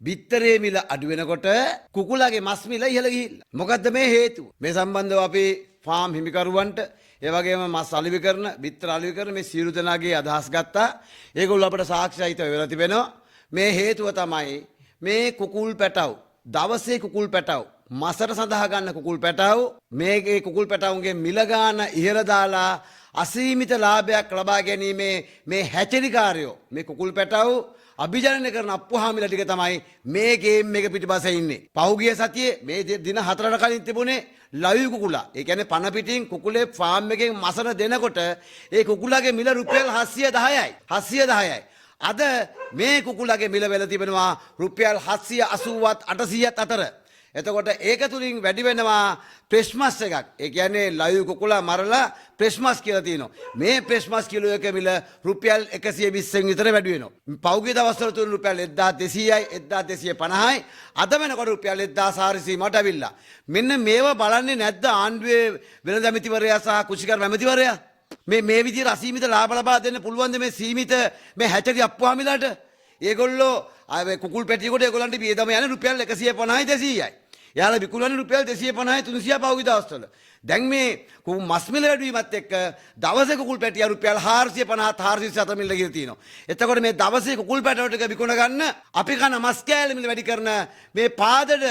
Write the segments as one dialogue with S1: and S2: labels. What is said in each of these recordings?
S1: බිත්තරේ මිල අඩු වෙනකොට කුකුලගේ මස් මිල ඉහළ ගිහිල්ලා. මොකද්ද මේ හේතුව? මේ සම්බන්ධව අපි ෆාම් හිමිකරුවන්ට ඒ වගේම මස් අලෙවි කරන, බිත්තර අලෙවි කරන මේ සියලු දෙනාගේ අදහස් ගත්තා. ඒගොල්ලෝ අපට සාක්ෂියිතව වෙලා තිබෙනවා. මේ හේතුව තමයි මේ කුකුල් පැටව, දවසේ කුකුල් පැටව, මසට සඳහා ගන්න කුකුල් පැටව, මේකේ කුකුල් පැටවුන්ගේ මිල ගාන ඉහළ දාලා අසීමිත ලාභයක් ලබා ගැනීමේ මේ හැචරිකාරයෝ මේ කුකුල් පැටව අභිජනනය කරන අප්පුහාමිල ටික තමයි මේ ගේම් එක පිටිපස්සේ ඉන්නේ. පහුගිය සතියේ මේ දින 4කට කලින් තිබුණේ ලයු කුකුලා. ඒ කියන්නේ පණ පිටින් කුකුලේ ෆාම් එකෙන් මසන දෙනකොට ඒ කුකුලාගේ මිල රුපියල් 710යි. 710යි. අද මේ කුකුලාගේ මිල වෙලා තිබෙනවා රුපියල් 780ත් 800ත් අතර. එතකොට ඒක තුලින් වැඩි වෙනවා ප්‍රෙස්මස් එකක්. ඒ කියන්නේ ලයු කුකුලා මරලා ප්‍රෙස්මස් කියලා තියෙනවා. මේ ප්‍රෙස්මස් කිලෝ එක මිල රුපියල් 120න් විතර වැඩි වෙනවා. පෞගිය දවස්වල තුන රුපියල් 1200යි 1250යි. අද වෙනකොට රුපියල් 1400 මට අවිල්ලා. මෙන්න මේව බලන්නේ නැද්ද ආණ්ඩුවේ වෙළඳ ඇමතිවරයා සහ කුෂිකර්ම ඇමතිවරයා? මේ විදිහට අසීමිත ලාභ ලබා දෙන්න පුළුවන්ද මේ සීමිත මේ හැචරි අප්පුහාමිලාට? ඒගොල්ලෝ කුකුල් පැටියෙකුට ඒගොල්ලන්ට වියදම යන්නේ රුපියල් 150යි 200යි. යාලා විකුණන්නේ රුපියල් 250යි 300 පහුගිය දවස්වල. දැන් මේ මස් මිල වැඩි වීමත් එක්ක දවසේ කුකුල් පැටිය රුපියල් 450 407 මිල ගිහින් තියෙනවා. එතකොට මේ දවසේ කුකුල් පැටව ටික විකුණ ගන්න අපි කන මස් කෑල්ල මිල වැඩි කරන මේ පාදඩ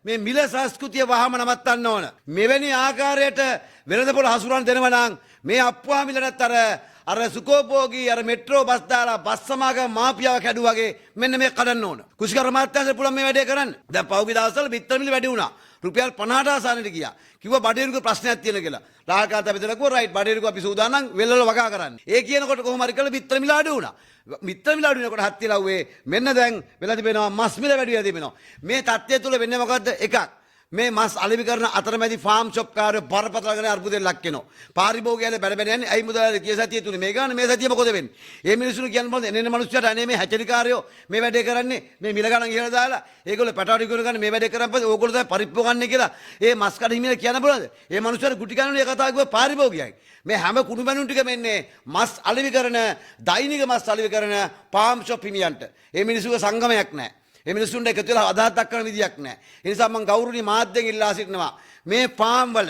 S1: මේ මිල සංස්කෘතිය වහම නවත්තන්න ඕන. මෙවැනි ආකාරයට වෙළඳපොළ හසුරවන්න දෙනවා නම් මේ අප්පුහාමිලට අර සුකෝපෝගී අර මෙට්‍රෝ බස් දාලා බස් සමාගම මාපියාව කැඩුවා වගේ මෙන්න මේ කඩන්න ඕන. කුෂිකර්ම මාත්‍යාංශයට පුළුවන් මේ වැඩේ කරන්න. දැන් පහුගිය දවස්වල බිත්තර මිල වැඩි වුණා. රුපියල් 50ට ආසන්නට ගියා. කිව්වා බඩේරුක ප්‍රශ්නයක් තියෙන කියලා. රාහකාත අපිට කිව්වා රයිට් බඩේරුක අපි සූදානම් වෙල්වල වගා කරන්න. ඒ කියනකොට කොහොම හරි කළා බිත්තර මිල අඩු වුණා. බිත්තර මිල අඩු වෙනකොට හත්තිලව්වේ මෙන්න දැන් වෙලා තිබෙනවා මස් මිල වැඩි වෙලා තිබෙනවා. මේ தත්ත්වය තුල වෙන්නේ මොකද්ද? එකක් මේ මස් අලෙවි කරන අතරමැදි ෆාම් ෂොප් කාර්ය බරපතල ගැන අර්බුදයෙන් ලක් වෙනවා. පාරිභෝගිකයන්ට බැල බැල යන්නේ. අයි මුදලාලි කිය සතිය තුනේ මේ ගාන මේ සතිය මොකද වෙන්නේ? මේ මිනිස්සුන් කියන්න බලන්න එන්නේ මිනිස්සුන්ට අනේ මේ හැචරිකාරයෝ මේ වැඩේ කරන්නේ මේ මිල ගණන් ඉහළ දාලා ඒගොල්ලෝ පැටවටි ඉගෙන ගන්න මේ වැඩේ කරන් පස්සේ ඕගොල්ලෝ තමයි පරිප්පු ගන්න කියලා ඒ මස් කඩ හිමිලා කියන්න බලද? මේ මිනිස්සුන්ට ගුටි ගන්නනේ කතාව කිව්ව පාරිභෝගිකයන්. මේ හැම කුණු බැනුන් ටික මෙන්නේ මස් අලෙවි කරන දෛනික මස් අලෙවි කරන ෆාම් ෂොප් හිමියන්ට. මේ මිනිස්සුගේ සංගමයක් නැහැ. මේ මිනිස්සුන්ට එකතු වෙලා අදහස් දක්වන විදියක් නැහැ. ඒ නිසා මම ගෞරවනීය මාධ්‍යයෙන් ඉල්ලා සිටිනවා මේ ෆාම් වල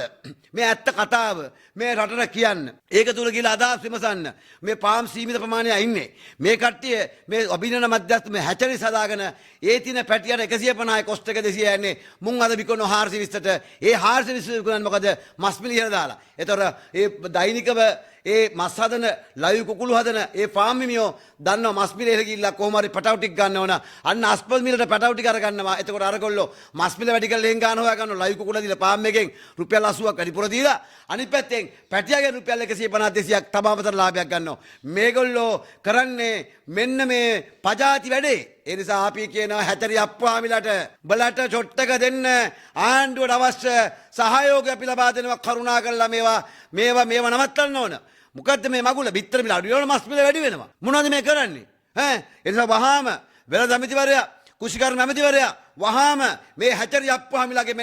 S1: මේ ඇත්ත කතාව මේ රටට කියන්න. ඒක තුල ගිහලා අදහස් විමසන්න. මේ ෆාම් සීමිත ප්‍රමාණයක් ඉන්නේ. මේ කට්ටිය මේ අභිනන මධ්‍යස්ථ මේ හැචරි සදාගෙන ඒ තින පැටියට 150යි කොස්ට් එක 200 යන්නේ. මුන් අද විකුණන 420ට ඒ 420 විකුණන්නේ මොකද? මස් මිලියන දාලා. ඒතර ඒ දෛනිකව ඒ මස් හදන ලයු කුකුළු හදන ඒ ෆාම් හිමියෝ දන්නවා මස් මිල ඉහළ ගිහිල්ලා කොහොම හරි පැටව ටික ගන්න ඕන. අන්න අස්පල් මිලට පැටව ටික අරගන්නවා. එතකොට අරගොල්ලෝ මස් මිල වැඩි කරලා ලෙන් ගන්න හොයා ගන්නවා. ලයු කුකුළු දීලා ෆාම් එකෙන් රුපියල් 80ක් වැඩිපුර දීලා අනිත් පැත්තෙන් පැටියාගෙන් රුපියල් 150 200ක් තබාපතර ලාභයක් ගන්නවා. මේගොල්ලෝ කරන්නේ මෙන්න මේ පජාති වැඩේ. ඒ නිසා අපි කියනවා හැතරි අප්පුහාමිලට බලට චොට්ටක දෙන්න ආණ්ඩුවට අවශ්‍ය සහයෝගය අපි ලබා දෙනවා. කරුණා කරලා මේවා නවත්තන්න ඕන. මොකද්ද මේ මගුල බිත්තර මිල අඩු වෙනවම මස් මිල වැඩි වෙනවා. මොනවද මේ කරන්නේ? ඈ ඒ නිසා වහාම වෙළඳ ඇමතිවරයා කුෂිකර්ම ඇමතිවරයා වහාම මේ හැචරි අප්පුහාමිලගේ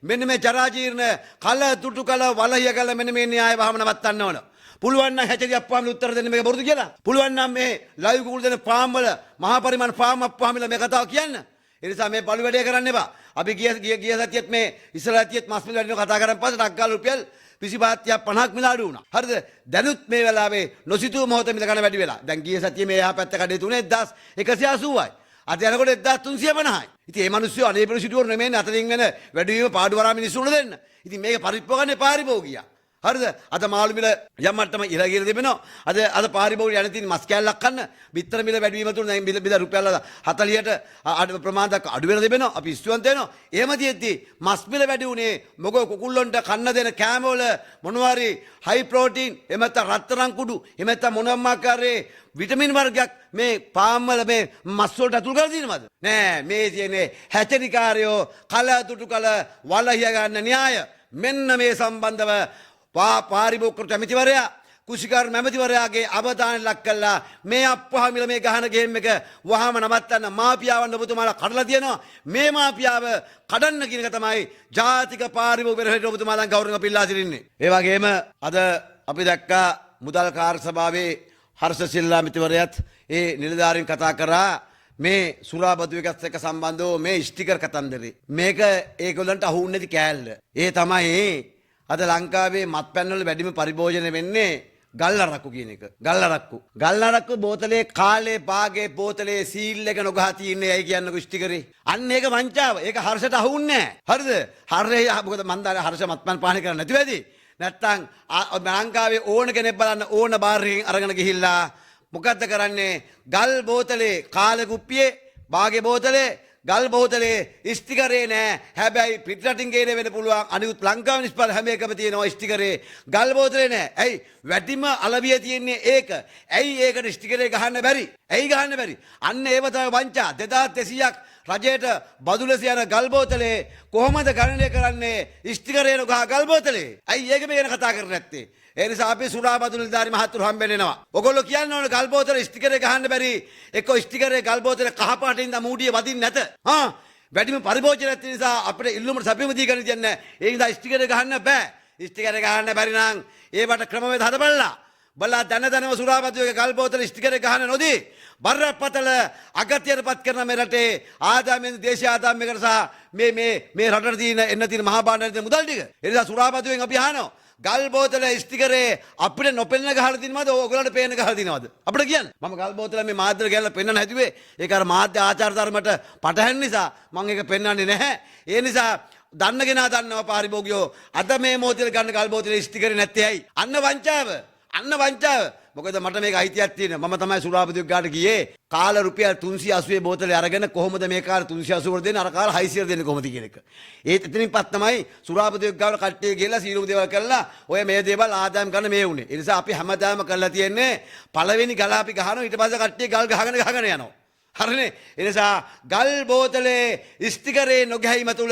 S1: මෙන්න මේ ජරාජීර්ණ කල තුටු කල වලහිය කල මෙන්න මේ න්‍යාය වහාම නවත්තන්න ඕන. පුළුවන් නම් හැචරි අප්පුහාමිල උත්තර දෙන්න මේක බොරුද කියලා. පුළුවන් නම් මේ ලයිව් කුකුල් දෙන ෆාම් වල මහා පරිමාණ ෆාම් අප්පුහාමිල මේ කතාව කියන්න. ඒ නිසා මේ බලු වැඩේ කරන්න එපා. අපි ගිය සතියේත් මේ ඉස්සරහ සතියේත් මස් මිල වැඩිව කතා කරන් පස්සේ ඩක්ගාල රුපියල් 25 මිල අඩු වුණා. හරිද? දැනුත් මේ වෙලාවේ නොසිතූ මොහොත මිල ගන්න වැඩි වෙලා. දැන් ගිය සතියේ මේ එහා පැත්ත කඩේ තුනේ 1180යි. අද යනකොට 1350යි. ඉතින් මේ මිනිස්සු අනේ පිළිසිටුවර නෙමෙයි අතරින් වෙන වැඩිවීම පාඩුවරා මිනිස්සුන්ට දෙන්න. ඉතින් මේක පරිප්පෝගන්නේ පාරිභෝගියා. හරිද? අද මාළු මිල යම් මට්ටම ඉහළ ගිහලා තිබෙනවා. අද පාරිභෝගික යන තියෙන මස් කෑල්ලක් කන්න බිත්තර මිල වැඩි වීම තුන දැන් බිල රුපියල් 40ට ප්‍රමාණයක් අඩු වෙලා තිබෙනවා. අපි ඉස්තුවන්ත වෙනවා. එහෙම තියෙද්දි මස් මිල වැඩි උනේ මොකෝ කුකුල්ලොන්ට කන්න දෙන කෑම වල මොනවාරි හයි ප්‍රෝටීන් එහෙම නැත්නම් රත්තරන් කුඩු එහෙම නැත්නම් මොනවාම ආකාරයේ විටමින් වර්ගයක් මේ පාම් වල මේ මස් වලට අතුල් කරලා තියෙනවද? නෑ. මේ තියෙන්නේ හැචරිකාරයෝ කල තුටු කල වලහිය ගන්න න්‍යාය. මෙන්න මේ සම්බන්ධව පාරිභෝගික ඇමතිවරයා කුෂිකර්ම ඇමතිවරයාගේ අවධානය ලක් කළා මේ අප්පුහාමිල මේ ගහන ගේම් එක වහාම නවත්තන්න. මාපියාවන් ඔබතුමාලා කඩලා තියෙනවා. මේ මාපියාව කඩන්න කියන එක තමයි ජාතික පාරිභෝගික පෙරහරට ඔබතුමාලා ගෞරවයෙන් පිල්ලා සිටින්නේ. ඒ වගේම අද අපි දැක්කා මුදල් කාර්ය සභාවේ හර්ෂ සිල්ලා ඇමතිවරයාත් ඒ නිලධාරීන් කතා කරා මේ සුරාබදු එකත් එක්ක සම්බන්ධව මේ ස්ටිකර් කතන්දරේ. මේක ඒගොල්ලන්ට අහුන්නේ නැති කෑල්ල. ඒ තමයි අද ලංකාවේ මත්පැන් වල වැඩිම පරිභෝජනය වෙන්නේ ගල් අරක්කු කියන එක. ගල් අරක්කු. ගල් අරක්කු බෝතලේ කාලේ පාගේ බෝතලේ සීල් එක නොගහ තියන්නේ ඇයි කියන්නකො ස්ටිකරේ. අන්න ඒක වංචාව. ඒක හර්ෂට අහුන්නේ නැහැ. හරිද? හර්ෂේ මොකද මන් දාලා හර්ෂ මත්පැන් පානය කරන්නේ නැති වෙයිද? නැත්තම් ලංකාවේ ඕන කෙනෙක් බලන්න ඕන බාර් එකකින් අරගෙන ගිහිල්ලා මොකද්ද කරන්නේ? ගල් බෝතලේ කාලේ කුප්පියේ බාගේ බෝතලේ ගල් බෝතලේ ස්ටිකරේ නෑ. හැබැයි පිටරටින් ගේන වෙන්න පුළුවන් අනිකුත් ලංකාවේ නිෂ්පාදන හැම එකම තියෙනවා ස්ටිකරේ. ගල් බෝතලේ නෑ. ඇයි? වැඩිම අලවිය තියෙන්නේ ඒක. ඇයි ඒකට ස්ටිකරේ ගහන්න බැරි? ඇයි ගහන්න බැරි? අන්න ඒව තමයි වංචා. 2200ක් රජයට බදුලස යන ගල් බෝතලේ කොහොමද ගණනය කරන්නේ ස්ටිකරේ නොගහ ගල් බෝතලේ? ඇයි ඒක මේ ගැන කතා කරන්නේ නැත්තේ? ඒ නිසා අපි සුරාබදු නිලධාරි මහතුරු හම්බෙන්න එනවා. ඔයගොල්ලෝ කියන්න ඕනේ ගල් බෝතලේ ස්ටිකරේ ගහන්න බැරි. එක්ක ස්ටිකරේ ගල් බෝතලේ කහ පාටින් දා මූඩිය වදින්න නැත. වැඩිම පරිභෝජනයක් නිසා අපිට ඉල්ලුමට සැපෙම දී ගන්න දෙන්නේ නැහැ. ඒ නිසා ස්ටිකරේ ගහන්න බෑ. ස්ටිකරේ ගහන්න බැරි නම් ඒවට ක්‍රමවේද හදපල්ලා. බලා දැනව සුරාබදුවේ ගල් බෝතලේ ස්ටිකරේ ගහන්න නොදී බරපතල අගතියටපත් කරන මේ රටේ ආදායමෙන් දේශීය ආදායමයකට සහ මේ රටට තියෙන එන්න තියෙන මහා භාණ්ඩවල මුදල් ටික. ඒ නිසා සුරාබදුවෙන් අපි අහනවා ගල් බෝතලේ ස්ටිකරේ අපිට නොපෙනෙන ගහලා දිනවද ඔයගොල්ලන්ට පේන ගහලා දිනවද අපිට කියන්න. මම ගල් බෝතලේ මේ මාධ්‍යර ගැලලා පෙන්වන්න හැදුවේ ඒක අර මාධ්‍ය ආචාර ධර්මයට පටහැන් නිසා මම ඒක පෙන්වන්නේ නැහැ. ඒ නිසා දන්නගෙන දන්නවා පාරිභෝගිකයෝ අද මේ මොහොතේ ගන්න ගල් බෝතලේ ස්ටිකරේ නැත්තේ ඇයි? අන්න වංචාව. අන්න වංචාව. මොකද මට මේක අයිතියක් තියෙනවා. මම තමයි සුරාබදුවෙක් ගාට ගියේ. කාල රුපියල් 380 බෝතලේ අරගෙන කොහොමද මේ කාල 380 දෙන්නේ අර කාල 600 දෙන්නේ කොහොමද කියන එක. ඒත් එතනින් පත් තමයි සුරාබදුවෙක් ගාවට කට්ටිය ගිහලා සීලුම දේවල් කරලා ඔය මේ දේවල් ආදායම් ගන්න මේ උනේ. ඒ නිසා අපි හැමදාම කරලා තියෙන්නේ පළවෙනි ගල අපි ගහනවා ඊට පස්සේ කට්ටිය ගල් ගහගෙන යනවා. හරිනේ. ඒ නිසා ගල් බෝතලේ ස්ටිකරේ නොගැහිම තුල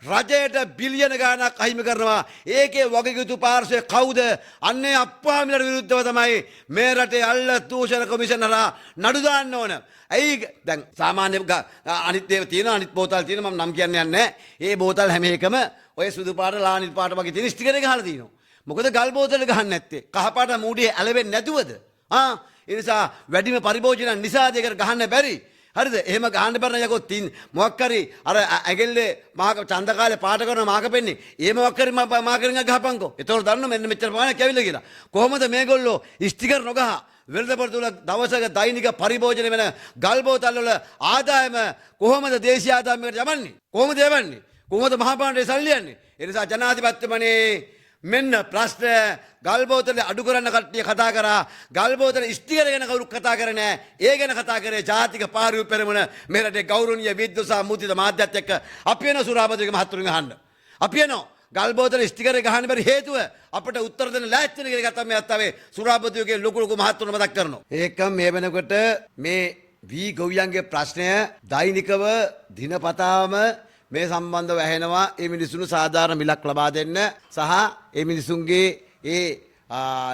S1: රජයට බිලියන ගාණක් අහිමි කරනවා. ඒකේ වගකීතු පාර්ශ්වය කවුද? අන්නේ අප්පාමිලට විරුද්ධව තමයි මේ රටේ අල්ල දූෂණ කොමිෂනරා නඩු දාන්න ඕන. ඇයි දැන් සාමාන්‍ය අනිත් දේව තියෙනවා අනිත් බෝතල් තියෙනවා මම නම් කියන්නේ නැහැ. ඒ බෝතල් හැම එකම ඔය සුදු පාට ලානිල් පාට වගේ තියෙන ස්ටිකරේ ගහලා තියෙනවා. මොකද ගල් බෝතලේ ගහන්නේ නැත්තේ? කහ පාට මූඩියේ ඇලවෙන්නේ නැතුවද? ඒ නිසා වැඩිම පරිභෝජන නිසා දෙකට ගහන්න බැරි. හරිද? එහෙම ගහන්න බැරි යකෝ තින් මොකක් හරි අර ඇඟිල්ලේ මාක චන්ද කාලේ පාට කරන මාක පෙන්නේ. ඒ මොකක් හරි මාකෙන් ගහපන්කෝ. ඒතකොට දන්නව මෙන්න මෙච්චර පානක් ඇවිල්ලා කියලා. කොහොමද මේගොල්ලෝ ස්ටිකර් නොගහ වෙළඳපොළ තුල දවසක දෛනික පරිභෝජන වෙන ගල් බෝතල් වල ආදායම කොහොමද දේශීය ආදායමකට යවන්නේ? කොහොමද යවන්නේ? කොහොමද මහා පාණ්ඩේ සල්ලි යන්නේ? ඒ නිසා ජනාධිපතිතුමනි මෙන්න ප්‍රශ්න ගල් බෝතලේ අඩු කරන්න කට්ටිය කතා කරා ගල් බෝතලේ ස්ටිකර් ගැන කවුරුත් කතා කරේ නැහැ. ඒ ගැන කතා කරේ ජාතික පාරිභෝගික පෙරමුණ මේ රටේ ගෞරවනීය විද්වුත් සහ මුදිත මාධ්‍යත් එක්ක අපි වෙන සුරාබදුගේ මහතුරුන් අහන්න. අපි වෙනවා ගල් බෝතලේ ස්ටිකර් ගහන්න බැරි හේතුව අපිට උත්තර දෙන්න ලෑස්ති වෙන කියලා තමයි අත්තාවේ සුරාබදුගේ ලොකු මහතුරුන් මතක් කරනවා. ඒක මේ වෙනකොට මේ වී ගොවියන්ගේ ප්‍රශ්නය දෛනිකව දිනපතාම මේ සම්බන්ධව ඇහෙනවා. ඒ මිනිසුන්ට සාධාරණ මිලක් ලබා දෙන්න සහ ඒ මිනිසුන්ගේ ඒ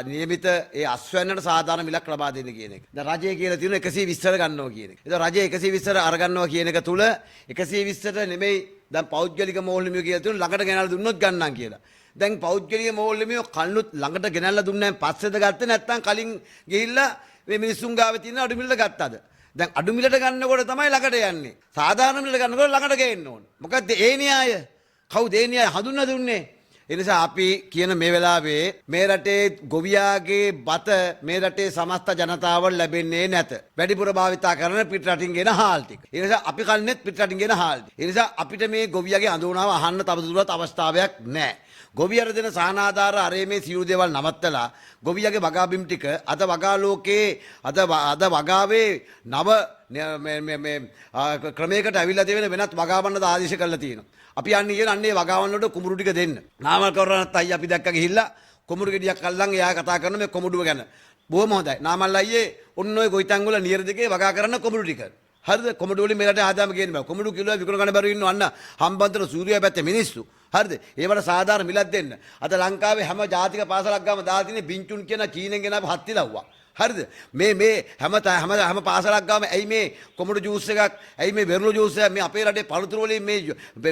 S1: නියමිත ඒ අස්වැන්නට සාධාරණ මිලක් ලබා දෙන්න කියන එක. දැන් රජය කියලා තියෙන 120ට ගන්නවා කියන එක. ඒක රජය 120ට අරගන්නවා කියන එක තුල 120ට නෙමෙයි දැන් පෞද්ගලික මෝල්ලිමිය කියලා තියෙන ළඟට ගෙනල්ලා දුන්නොත් ගන්නම් කියලා. දැන් පෞද්ගලික මෝල්ලිමිය කල්නුත් ළඟට ගෙනල්ලා දුන්නාන් පස්සේද ගත්තේ නැත්නම් කලින් ගිහිල්ලා මේ මිනිසුන් ගාවේ තියෙන අඩු මිලට ගත්තද? දැන් අඩු මිලට ගන්නකොට තමයි ළඟට යන්නේ. සාධාරණ මිලට ගන්නකොට ළඟට ගේන්න ඕන. මොකද්ද ඒ න්‍යාය? කවුද ඒ න්‍යාය හඳුන්වා දුන්නේ? ඒ නිසා අපි කියන මේ වෙලාවේ මේ රටේ ගොවියාගේ බත මේ රටේ සමස්ත ජනතාවට ලැබෙන්නේ නැත. වැඩිපුර භාවිතා කරන පිට රටින් ගෙන හාල් ටික. ඒ නිසා අපි කන්නේත් පිට රටින් ගෙන හාල්. ඒ නිසා අපිට මේ ගොවියාගේ අඳුනාව අහන්න තවදුරටත් අවස්ථාවක් නැහැ. ගොවියර දෙන සානාධාර අරේ මේ සියලු දේවල් නවත්තලා ගොවියගේ වගා බිම් ටික අද වගා ලෝකේ අද වගාවේ නව මේ ක්‍රමයකට අවිල්ලා දෙවෙන වෙනත් වගාවන්නද ආදේශ කරලා තියෙනවා. අපි යන්නේ කියන අන්නේ වගාවන්න වලට කුඹුරු ටික දෙන්න. නාමල් කරනත් අයියා අපි දැක්ක ගිහිල්ලා කුඹුරු ගෙඩියක් අල්ලන් එයා කතා කරන මේ කුඹුරුව ගැන. බොහොම හොඳයි. නාමල් අයියේ ඔන්න ඔය ගොවිතැන් වල නියර දෙකේ වගා කරන කුඹුරු ටික. හරිද? කොමඩු වලින් මෙලට ආදායම ගේන්න බෑ. කොමඩු කිලෝ විකුණ ගන්න බැරුව ඉන්නව අන්න හම්බන්තොට සූර්යයා පැත්තේ මිනිස්සු. හරිද? ඒවට සාධාරණ මිලක් දෙන්න. අද ලංකාවේ හැම ජාතික පාසලක් ගාම දාලා තියෙන බින්චුන් කියන චීනෙන් ගෙනාව හත් ඉලව්වා. හරිද? මේ හැම පාසලක් ගාම ඇයි මේ කොමඩු ජූස් එකක්, ඇයි මේ වෙරළු ජූස් එක මේ අපේ රටේ පළතුරු වලින්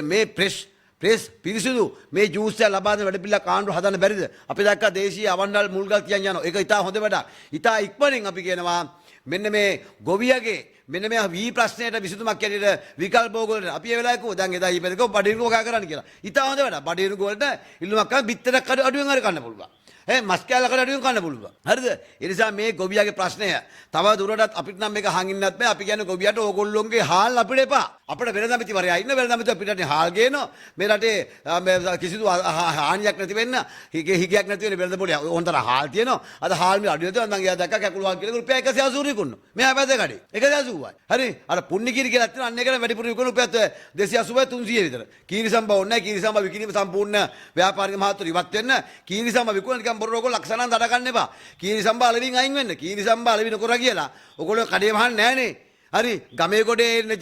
S1: මේ ප්‍රෙස් පිරිසිදු මේ ජූස් එක ලබා දෙන වැඩ පිළිලා කාණ්ඩුව හදන්න බැරිද? අපි දැක්කා දේශීය අවන්ඩල් මුල්ගල් කියන් යනවා. ඒක ඉතා හොඳ වැඩක්. ඉතා ඉක්මනින් අපි කියනවා මෙන්න මේ ගොවියගේ මෙන්න මේ වී ප්‍රශ්නයට විසඳුමක් ඇටියට විකල්ප ඕගොල්ලෝ අපි ඒ වෙලාවේ කිව්වා දැන් එදා ඊපෙදකෝ බඩේරු මොකා කරන්න කියලා. ඉතින් හොඳ වැඩ. බඩේරු වලට ඉල්ලුමක් කරලා බිත්තරක් අඩුවෙන් හරි කන්න පුළුවන්. මස් කෑල්ලකට අඩුවෙන් කන්න පුළුවන්. හරිද? ඒ නිසා මේ ගොවියාගේ ප්‍රශ්නය තව දුරටත් අපිට නම් මේක හංගින්නත් බෑ. අපි කියන්නේ ගොවියාට ඕගොල්ලෝගේ හාල් අපිට එපා. අපිට වෙළඳාමතිවරයා ඉන්න වෙළඳාමතිව අපිට හාල් ගේනවා. මේ රටේ කිසිදු හානියක් නැති වෙන්න හිගයක් නැති වෙන වෙළඳ පොලේ ඕන්තර හාල් තියෙනවා. අද හාල් මේ අඩුවෙන් තියෙනවා. මම ගියා දැක්කා කැකුළු හාල් කියලා රුපියල් 180 කුණු. මෙහා පැත්තේ කඩේ 180යි. හරි? අර පුණ්ණිකිරි කියලා තියෙනවා. අන්න ඒකට වැඩිපුර විකුණු රුපියල් 280යි 300 විතර. කීරිසම්බ ඕනේ නැහැ. කීරිසම්බ විකිණීම සම්පූර්ණ ව්‍යාපාරික මහත්වරු ඉවත් වෙන්න. කීරිසම්බ විකුණන නිකන් බොරු රෝගෝ ලක්ෂණන් දඩ ගන්න එපා. කීරිසම්බ අලවින් අයින් වෙන්න. කීරිසම්බ අලවි නොකර කියලා. ඔයගොල්ලෝ කඩේ වහන්නේ නැහනේ. හරි ගමේ කොටේ ඉන්න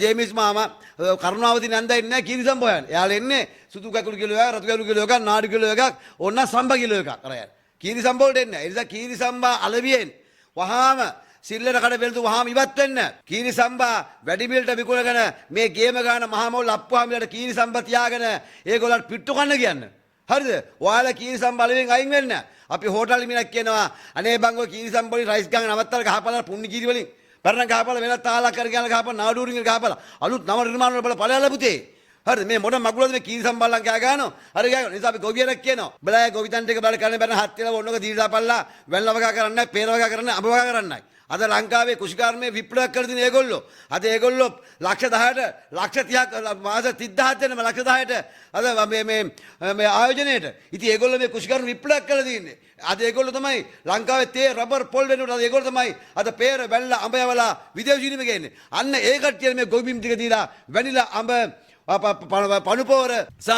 S1: ජේමිස් මාමා කරුණාවති නන්දා ඉන්නේ කීරිසම්බ හොයන්න. එයාලා එන්නේ සුදු කැකුළු කිලෝ එකක්, රතු කැකුළු කිලෝ එකක්, නාඩු කිලෝ එකක්, ඕන්න සම්බ කිලෝ එකක් අරයන්. කීරිසම්බ වලට එන්නේ. ඒ නිසා කීරිසම්බ අලවියෙන් වහාම සිල්ලර කඩ බෙල්තු වහාම ඉවත් වෙන්න. කීරිසම්බ වැඩි මිලට විකුණගෙන මේ ගේම ගන්න මහා මොල් අප්පුවාමිලට කීරිසම්බ තියාගෙන ඒගොල්ලන්ට පිට්ටු කන්න කියන්න. හරිද? ඔයාලා කීරිසම්බ අලවියෙන් අයින් වෙන්න. අපි හෝටල් මිනක් කියනවා අනේ බං ඔය කීරිසම්බ වලින් රයිස් ගන්න නවත්තලා ගහපලා පුණ්ණි කීරි වලින් පරණ ගහපලා වෙනත් තාලා කර ගන්න ගහපලා නාඩුරින් ගහපලා අලුත් නව නිර්මාණ වල ඵලයලා පුතේ. හරිද? මේ මොන මගුලද මේ කීරිසම්බල්ලන් කෑ ගන්නවා. හරි ගෑ. නිසා අපි ගොවියෙක් කියනවා. බලය ගොවිතන්ට එක බල කරන්න බැරන හත් වෙලා ඔන්නක දීලා පල්ලා වැල්ල වගා කරන්නේ නැහැ, පේර වගා කරන්නේ නැහැ, අඹ වගා කරන්නේ නැහැ. අද ලංකාවේ කුෂිකාර්මයේ විප්ලවයක් කර දින ඒගොල්ලෝ. අද ඒගොල්ලෝ ලක්ෂ 10ට ලක්ෂ 30ක් මාස 30000ක් දෙන ලක්ෂ 10ට අද මේ ආයෝජනයේට. ඉතින් ඒගොල්ලෝ මේ කුෂිකාර්ම විප්ලවයක් කළ දින්නේ. අද ඒගොල්ලෝ තමයි ලංකාවේ තේ රබර් පොල් වෙනුවට අද ඒගොල්ලෝ තමයි අද පේර වැල්ල අඹ යවලා විදේශීනිම ගේන්නේ. අන්න ඒ කට්ටිය මේ ගොවිබිම් ටික දීලා වැනිලා අඹ පණුපෝර සහ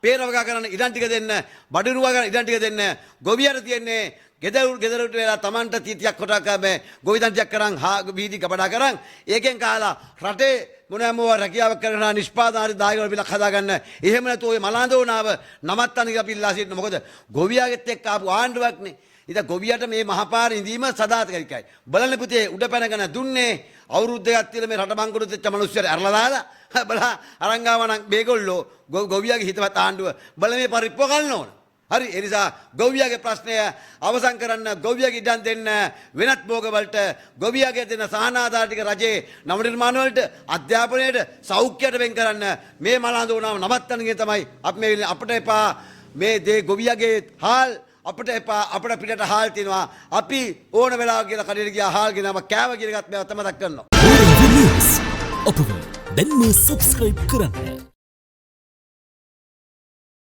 S1: පේර වගා කරන්න ඉඩම් ටික දෙන්න, බඩිරු වගා කරන්න ඉඩම් ටික දෙන්න. ගොවියට තියෙන්නේ ගෙදරට වෙලා Tamanට 30ක් කොටක් මේ ගොවිතන්තියක් කරන් වීදි කපඩා කරන් ඒකෙන් කාලා රටේ මොනවාම රැකියාවක් කරන නිෂ්පාදන හරි දායකවල පිළක් හදාගන්න. එහෙම නැතු ඔය මලාඳෝනාව නවත්තන්න කියලා පිළලා සිටින. මොකද ගොවියාගෙත් එක්ක ආපු ආණ්ඩුවක්නේ. ඉතින් ගොවියට මේ මහපාර ඉඳීම සදාතනිකයි. බලන්න පුතේ උඩ පැනගෙන දුන්නේ අවුරුදු දෙකක් තියලා මේ රට බංකොලොත් වෙච්ච මිනිස්සුන්ට අරලා දාලා බලා අරන් ගාවනම් මේගොල්ලෝ ගොවියාගේ හිතවත් ආණ්ඩුව බල මේ පරිප්පුව ගන්න ඕන. හරි ඒ නිසා ගොවියාගේ ප්‍රශ්නය අවසන් කරන්න, ගොවියාගේ ඉඩම් දෙන්න, වෙනත් භෝග වලට ගොවියාගේ දෙන සහනාධාර ටික රජේ නව නිර්මාණ වලට, අධ්‍යාපනයට, සෞඛ්‍යයට වෙන් කරන්න මේ මලහඳුනාව නවත්තන්න කියන තමයි අපි මේ අපිට එපා මේ දේ ගොවියාගේ හාල් අපිට එපා. අපිට පිටට හාල් තියනවා. අපි ඕන වෙලාවක කියලා කඩේට ගියා හාල් ගෙනාම කෑව කියන එකත් මම මතක් කරනවා.
S2: ඔබ දැන්ම සබ්ස්ක්‍රයිබ් කරන්න.